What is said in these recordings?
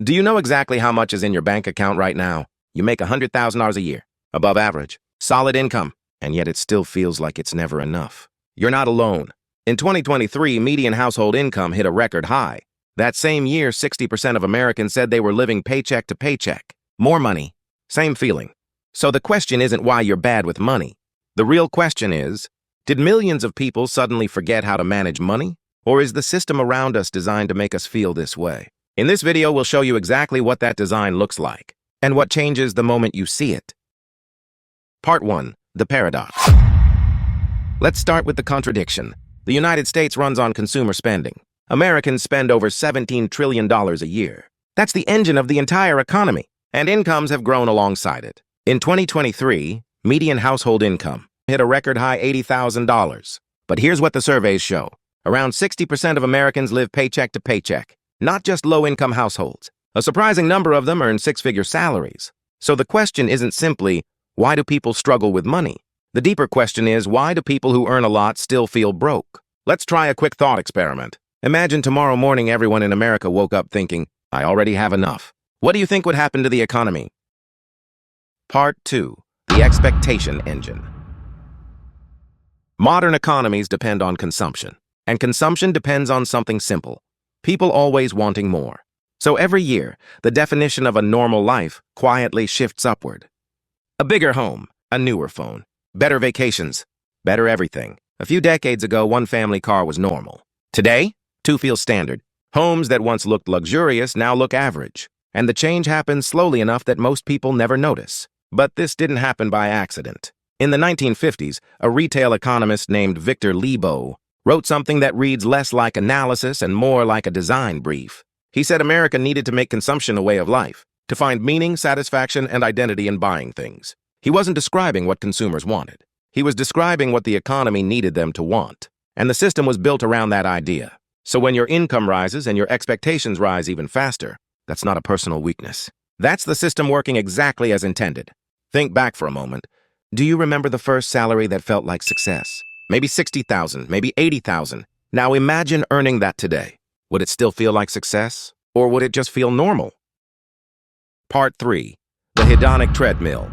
Do you know exactly how much is in your bank account right now? You make $100,000 a year, above average, solid income, and yet it still feels like it's never enough. You're not alone. In 2023, median household income hit a record high. That same year, 60% of Americans said they were living paycheck to paycheck. More money, same feeling. So the question isn't why you're bad with money. The real question is, did millions of people suddenly forget how to manage money? Or is the system around us designed to make us feel this way? In this video, we'll show you exactly what that design looks like and what changes the moment you see it. Part 1. The paradox. Let's start with the contradiction. The United States runs on consumer spending. Americans spend over $17 trillion a year. That's the engine of the entire economy, and incomes have grown alongside it. In 2023, median household income hit a record high $80,000. But here's what the surveys show. Around 60% of Americans live paycheck to paycheck, not just low-income households. A surprising number of them earn six-figure salaries. So the question isn't simply, why do people struggle with money? The deeper question is, why do people who earn a lot still feel broke? Let's try a quick thought experiment. Imagine tomorrow morning everyone in America woke up thinking, I already have enough. What do you think would happen to the economy? Part 2. The expectation engine. Modern economies depend on consumption, and consumption depends on something simple. People always wanting more. So every year, the definition of a normal life quietly shifts upward. A bigger home, a newer phone, better vacations, better everything. A few decades ago, one family car was normal. Today, two feels standard. Homes that once looked luxurious now look average. And the change happens slowly enough that most people never notice. But this didn't happen by accident. In the 1950s, a retail economist named Victor Lebow wrote something that reads less like analysis and more like a design brief. He said America needed to make consumption a way of life, to find meaning, satisfaction, and identity in buying things. He wasn't describing what consumers wanted. He was describing what the economy needed them to want. And the system was built around that idea. So when your income rises and your expectations rise even faster, that's not a personal weakness. That's the system working exactly as intended. Think back for a moment. Do you remember the first salary that felt like success? Maybe $60,000, maybe $80,000. Now imagine earning that today. Would it still feel like success? Or would it just feel normal? Part 3. The Hedonic Treadmill.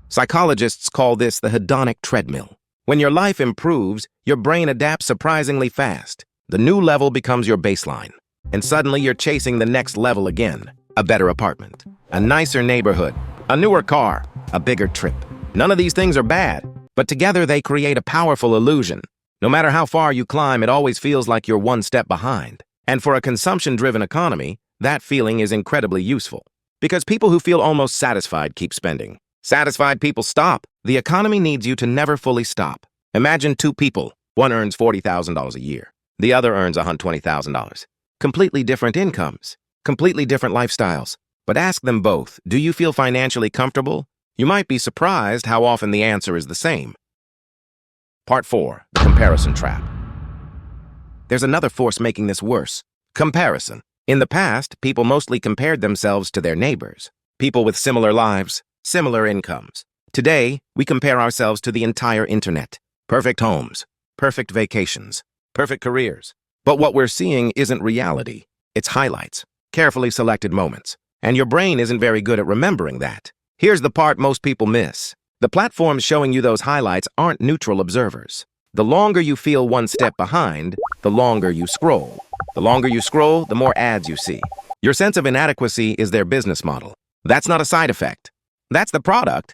Psychologists call this the hedonic treadmill. When your life improves, your brain adapts surprisingly fast. The new level becomes your baseline. And suddenly you're chasing the next level again. A better apartment, a nicer neighborhood, a newer car, a bigger trip. None of these things are bad, but together they create a powerful illusion. No matter how far you climb, it always feels like you're one step behind. And for a consumption-driven economy, that feeling is incredibly useful. Because people who feel almost satisfied keep spending. Satisfied people stop. The economy needs you to never fully stop. Imagine two people. One earns $40,000 a year. The other earns $120,000. Completely different incomes. Completely different lifestyles. But ask them both, do you feel financially comfortable? You might be surprised how often the answer is the same. Part 4. The comparison trap. There's another force making this worse. Comparison. In the past, people mostly compared themselves to their neighbors. People with similar lives, similar incomes. Today, we compare ourselves to the entire internet. Perfect homes, perfect vacations, perfect careers. But what we're seeing isn't reality. It's highlights, carefully selected moments. And your brain isn't very good at remembering that. Here's the part most people miss. The platforms showing you those highlights aren't neutral observers. The longer you feel one step behind, the longer you scroll. The longer you scroll, the more ads you see. Your sense of inadequacy is their business model. That's not a side effect. That's the product.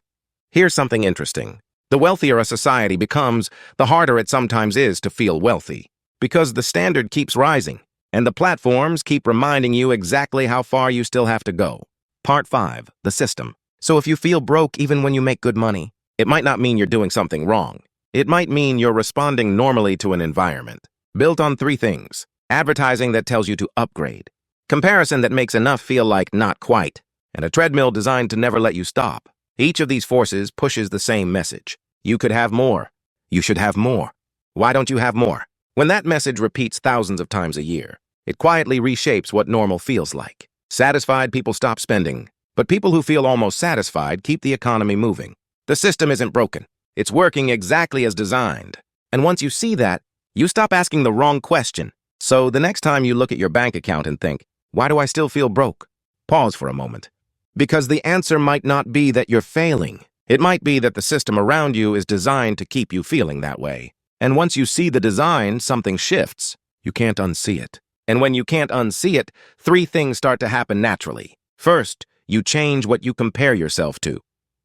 Here's something interesting. The wealthier a society becomes, the harder it sometimes is to feel wealthy. Because the standard keeps rising, and the platforms keep reminding you exactly how far you still have to go. Part 5. The system. So if you feel broke even when you make good money, it might not mean you're doing something wrong. It might mean you're responding normally to an environment built on 3 things. Advertising that tells you to upgrade, comparison that makes enough feel like not quite, and a treadmill designed to never let you stop. Each of these forces pushes the same message. You could have more. You should have more. Why don't you have more? When that message repeats thousands of times a year, it quietly reshapes what normal feels like. Satisfied people stop spending, but people who feel almost satisfied keep the economy moving. The system isn't broken. It's working exactly as designed. And once you see that, you stop asking the wrong question. So the next time you look at your bank account and think, Why do I still feel broke? Pause for a moment. Because the answer might not be that you're failing. It might be that the system around you is designed to keep you feeling that way. And once you see the design, something shifts. You can't unsee it. And when you can't unsee it, three things start to happen naturally. First, you change what you compare yourself to.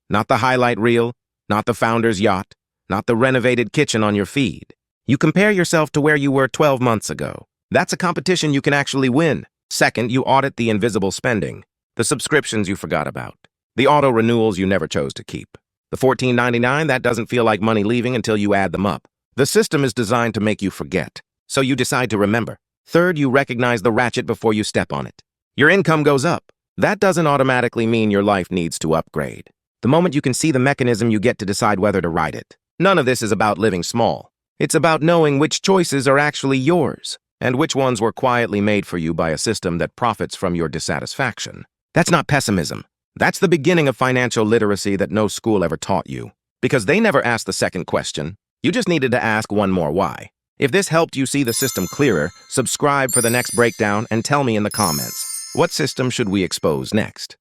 Not the highlight reel, not the founder's yacht, not the renovated kitchen on your feed. You compare yourself to where you were 12 months ago. That's a competition you can actually win. Second, you audit the invisible spending, the subscriptions you forgot about, the auto renewals you never chose to keep. The $14.99, that doesn't feel like money leaving until you add them up. The system is designed to make you forget, so you decide to remember. Third, you recognize the ratchet before you step on it. Your income goes up. That doesn't automatically mean your life needs to upgrade. The moment you can see the mechanism, you get to decide whether to ride it. None of this is about living small. It's about knowing which choices are actually yours, and which ones were quietly made for you by a system that profits from your dissatisfaction. That's not pessimism. That's the beginning of financial literacy that no school ever taught you. Because they never asked the second question. You just needed to ask one more why. If this helped you see the system clearer, subscribe for the next breakdown and tell me in the comments, what system should we expose next?